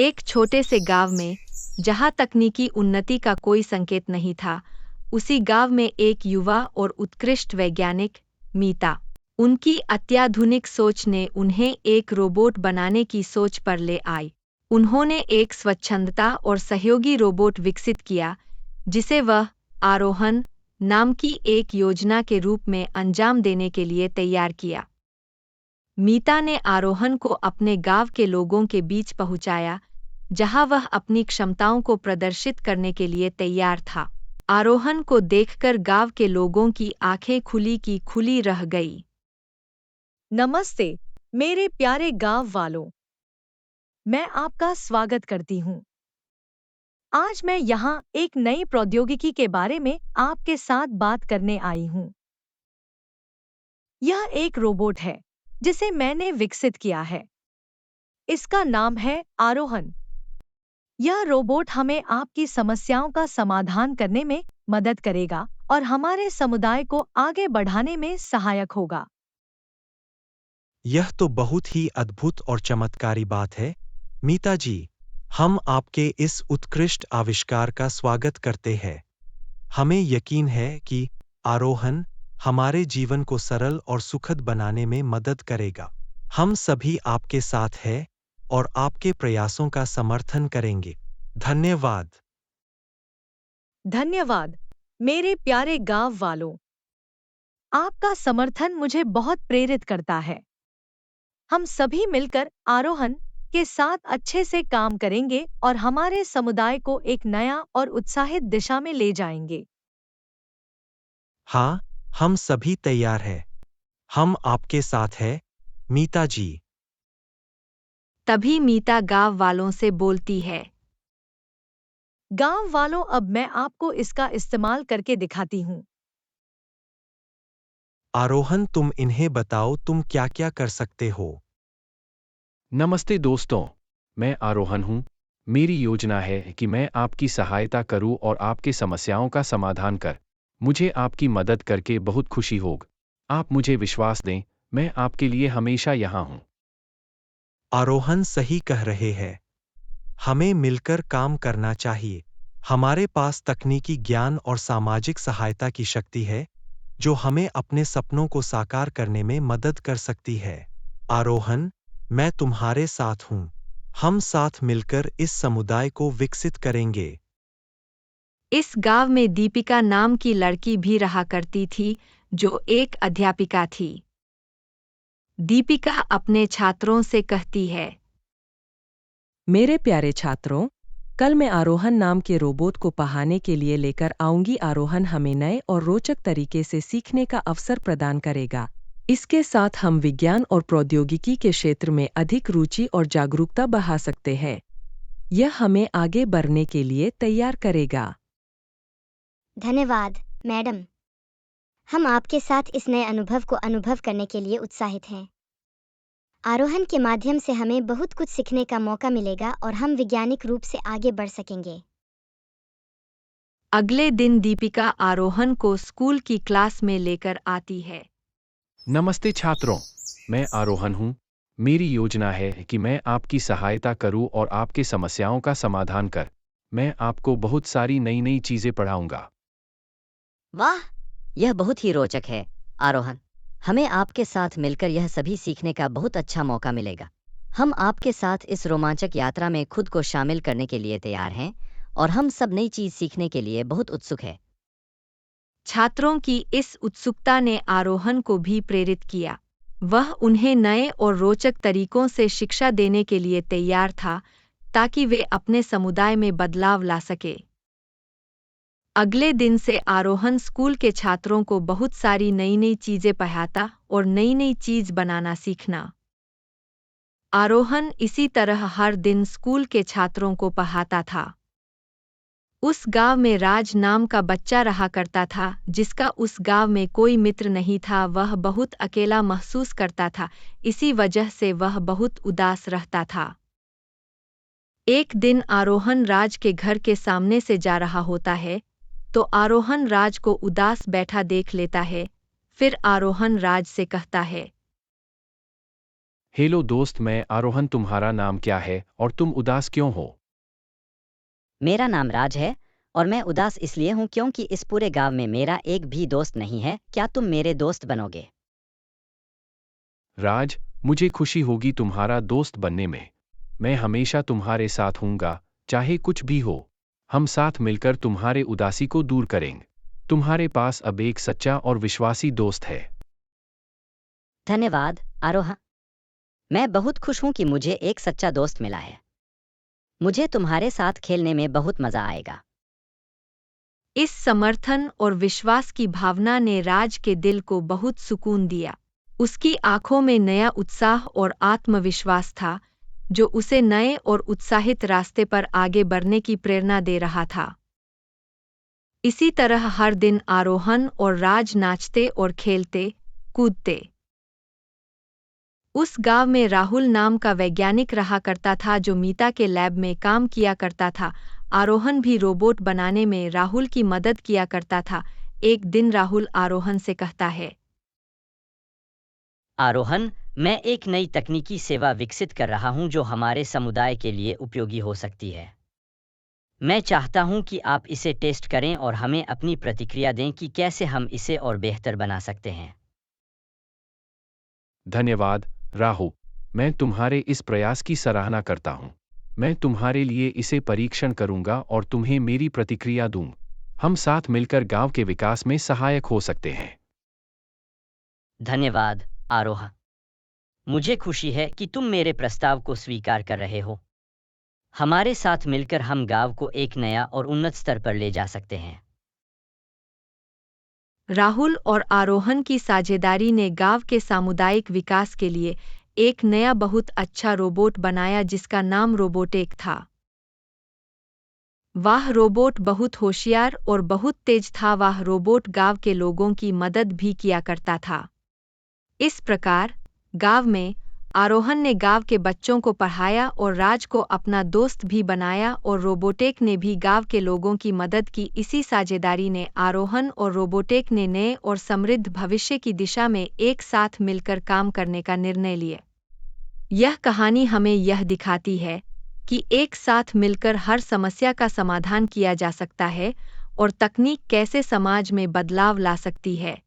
एक छोटे से गांव में, जहां तकनीकी उन्नति का कोई संकेत नहीं था, उसी गांव में एक युवा और उत्कृष्ट वैज्ञानिक, मीता। उनकी अत्याधुनिक सोच ने उन्हें एक रोबोट बनाने की सोच पर ले आई। उन्होंने एक स्वच्छंदता और सहयोगी रोबोट विकसित किया, जिसे वह आरोहण नाम की एक योजना के रूप में अंजाम देने के लिए तैयार किया। मीता ने आरोहण को अपने गांव के लोगों के बीच पहुंचाया, जहां वह अपनी क्षमताओं को प्रदर्शित करने के लिए तैयार था। आरोहण को देखकर गांव के लोगों की आंखें खुली की खुली रह गई। नमस्ते, मेरे प्यारे गांव वालों। मैं आपका स्वागत करती हूं। आज मैं यहां एक नई प्रौद्योगिकी के बारे में आपके साथ बात करने आई हूं। यह एक रोबोट है जिसे मैंने विकसित किया है। इसका नाम है आरोहण। यह रोबोट हमें आपकी समस्याओं का समाधान करने में मदद करेगा और हमारे समुदाय को आगे बढ़ाने में सहायक होगा। यह तो बहुत ही अद्भुत और चमत्कारी बात है, मीता जी। हम आपके इस उत्कृष्ट आविष्कार का स्वागत करते हैं। हमें यकीन है कि आरोहण हमारे जीवन को सरल और सुखद बनाने में मदद करेगा। हम सभी आपके साथ हैं और आपके प्रयासों का समर्थन करेंगे। धन्यवाद। धन्यवाद, मेरे प्यारे गांव वालों। आपका समर्थन मुझे बहुत प्रेरित करता है। हम सभी मिलकर आरोहण के साथ अच्छे से काम करेंगे और हमारे समुदाय को एक नया और उत्साहित दिशा में ले जाएंगे। हाँ, हम सभी तैयार हैं। हम आपके साथ हैं, मीता जी। तभी मीता गांव वालों से बोलती है। गांव वालों, अब मैं आपको इसका इस्तेमाल करके दिखाती हूँ। आरोहण, तुम इन्हें बताओ तुम क्या-क्या कर सकते हो। नमस्ते दोस्तों, मैं आरोहण हूँ। मेरी योजना है कि मैं आपकी सहायता करूँ और आपके समस्याओं का समाधान कर। मुझे आपकी मदद करके बहुत खुशी होगी। आप मुझे विश्वास दें, मैं आपके लिए हमेशा यहाँ हूँ। आरोहण सही कह रहे हैं। हमें मिलकर काम करना चाहिए। हमारे पास तकनीकी ज्ञान और सामाजिक सहायता की शक्ति है, जो हमें अपने सपनों को साकार करने में मदद कर सकती है। आरोहण, मैं तुम्हारे साथ हूँ। हम साथ मिलकर इस समुदाय को विकसित करेंगे। इस गांव में दीपिका नाम की लड़की भी रहा करती थी, जो एक अध्यापिका थी। दीपिका अपने छात्रों से कहती है। मेरे प्यारे छात्रों, कल मैं आरोहण नाम के रोबोट को पढ़ाने के लिए लेकर आऊंगी। आरोहण हमें नए और रोचक तरीके से सीखने का अवसर प्रदान करेगा। इसके साथ हम विज्ञान और प्रौद्योगिकी के क्षेत्र में अधिक रुचि और जागरूकता बढ़ा सकते हैं। यह हमें आगे बढ़ने के लिए तैयार करेगा। धन्यवाद, मैडम। हम आपके साथ इस नए अनुभव को अनुभव करने के लिए उत्साहित हैं। आरोहण के माध्यम से हमें बहुत कुछ सीखने का मौका मिलेगा और हम वैज्ञानिक रूप से आगे बढ़ सकेंगे। अगले दिन दीपिका आरोहण को स्कूल की क्लास में लेकर आती है। नमस्ते छात्रों, मैं आरोहण हूँ। मेरी योजना है कि मैं आपकी सहायता करूँ और आपके समस्याओं का समाधान कर। मैं आपको बहुत सारी नई चीज़ें पढ़ाऊँगा। वाह, यह बहुत ही रोचक है, आरोहण। हमें आपके साथ मिलकर यह सभी सीखने का बहुत अच्छा मौका मिलेगा। हम आपके साथ इस रोमांचक यात्रा में खुद को शामिल करने के लिए तैयार हैं और हम सब नई चीज़ सीखने के लिए बहुत उत्सुक हैं। छात्रों की इस उत्सुकता ने आरोहण को भी प्रेरित किया। वह उन्हें नए और रोचक तरीकों से शिक्षा देने के लिए तैयार था, ताकि वे अपने समुदाय में बदलाव ला सके। अगले दिन से आरोहण स्कूल के छात्रों को बहुत सारी नई चीजें पढ़ाता और नई चीज बनाना सीखना। आरोहण इसी तरह हर दिन स्कूल के छात्रों को पढ़ाता था। उस गांव में राज नाम का बच्चा रहा करता था, जिसका उस गांव में कोई मित्र नहीं था। वह बहुत अकेला महसूस करता था, इसी वजह से वह बहुत उदास रहता था। एक दिन आरोहण राज के घर के सामने से जा रहा होता है, तो आरोहण राज को उदास बैठा देख लेता है। फिर आरोहण राज से कहता है। हेलो दोस्त, मैं आरोहन। तुम्हारा नाम क्या है और तुम उदास क्यों हो? मेरा नाम राज है और मैं उदास इसलिए हूँ क्योंकि इस पूरे गांव में मेरा एक भी दोस्त नहीं है। क्या तुम मेरे दोस्त बनोगे? राज, मुझे खुशी होगी तुम्हारा दोस्त बनने में। मैं हमेशा तुम्हारे साथ हूँगा, चाहे कुछ भी हो। हम साथ मिलकर तुम्हारे उदासी को दूर करेंगे। तुम्हारे पास अब एक सच्चा और विश्वासी दोस्त है। धन्यवाद आरोहा। मैं बहुत खुश हूँ कि मुझे एक सच्चा दोस्त मिला है। मुझे तुम्हारे साथ खेलने में बहुत मजा आएगा। इस समर्थन और विश्वास की भावना ने राज के दिल को बहुत सुकून दिया। उसकी आंखों में नया उत्साह और आत्मविश्वास था, जो उसे नए और उत्साहित रास्ते पर आगे बढ़ने की प्रेरणा दे रहा था। इसी तरह हर दिन आरोहन और राज नाचते और खेलते, कूदते। उस गांव में राहुल नाम का वैज्ञानिक रहा करता था, जो मीता के लैब में काम किया करता था। आरोहन भी रोबोट बनाने में राहुल की मदद किया करता था। एक दिन राहुल आरोहन से कहता है, आरोहन, मैं एक नई तकनीकी सेवा विकसित कर रहा हूं जो हमारे समुदाय के लिए उपयोगी हो सकती है। मैं चाहता हूं कि आप इसे टेस्ट करें और हमें अपनी प्रतिक्रिया दें कि कैसे हम इसे और बेहतर बना सकते हैं। धन्यवाद राहु, मैं तुम्हारे इस प्रयास की सराहना करता हूँ। मैं तुम्हारे लिए इसे परीक्षण करूंगा और तुम्हें मेरी प्रतिक्रिया दूं। हम साथ मिलकर गांव के विकास में सहायक हो सकते हैं। धन्यवाद आरोहा। मुझे खुशी है कि तुम मेरे प्रस्ताव को स्वीकार कर रहे हो। हमारे साथ मिलकर हम गांव को एक नया और उन्नत स्तर पर ले जा सकते हैं। राहुल और आरोहन की साझेदारी ने गांव के सामुदायिक विकास के लिए एक नया बहुत अच्छा रोबोट बनाया, जिसका नाम रोबोटेक था। वह रोबोट बहुत होशियार और बहुत तेज था। वह रोबोट गांव के लोगों की मदद भी किया करता था। इस प्रकार गांव में आरोहन ने गांव के बच्चों को पढ़ाया और राज को अपना दोस्त भी बनाया, और रोबोटेक ने भी गांव के लोगों की मदद की। इसी साझेदारी ने आरोहन और रोबोटेक ने नए और समृद्ध भविष्य की दिशा में एक साथ मिलकर काम करने का निर्णय लिया। यह कहानी हमें यह दिखाती है कि एक साथ मिलकर हर समस्या का समाधान किया जा सकता है और तकनीक कैसे समाज में बदलाव ला सकती है।